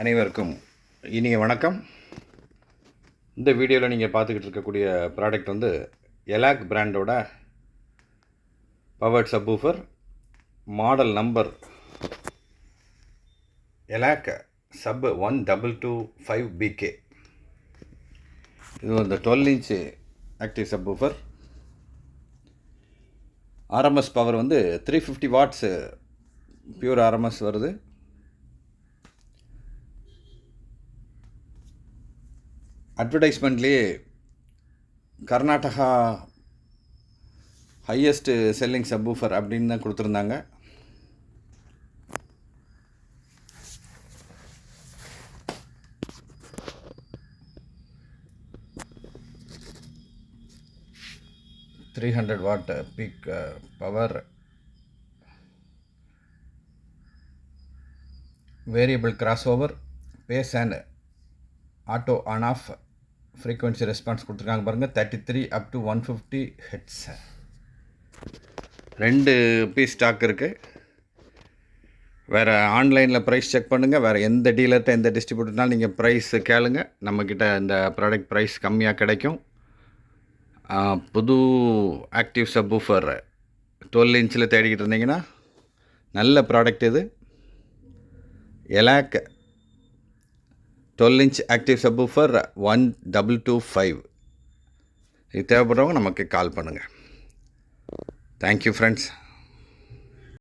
அனைவருக்கும் இனிய வணக்கம். இந்த வீடியோவில் நீங்கள் பார்த்துக்கிட்டு இருக்கக்கூடிய ப்ராடக்ட் வந்து எலாக் பிராண்டோட powered subwoofer, model number Elac sub 1225BK. இது வந்து 12 inch active subwoofer. RMS power வந்து 350 வாட்ஸ் பியூர் ஆர்எம்எஸ் வருது. அட்வர்டைஸ்மெண்ட்லேயே கர்நாடகா ஹையஸ்ட் செல்லிங் சப்வூஃபர் அப்படின்னு தான் கொடுத்துருந்தாங்க. $300 watt peak power, variable crossover, bass and auto on off frequency response கொடுத்துருக்காங்க பாருங்கள். 33 up to 150 hertz. 2 piece stock இருக்குது. வேறு ஆன்லைனில் ப்ரைஸ் செக் பண்ணுங்கள். வேறு எந்த டீலர்கிட்ட எந்த டிஸ்ட்ரிபியூட்டர்னாலும் நீங்கள் ப்ரைஸ் கேளுங்க. நம்மக்கிட்ட இந்த ப்ராடக்ட் ப்ரைஸ் கம்மியாக கிடைக்கும். புது ஆக்டிவ் சப்வூஃபர் 12 இன்ச்சில் தேடிக்கிட்டு இருந்தீங்கன்னா நல்ல ப்ராடக்ட் இது. எலாக் 12 இன்ச் ஆக்டிவ் சப்வூஃபர் 1225. இது தேவைப்படுறவங்க நமக்கு கால் பண்ணுங்கள். Thank you friends.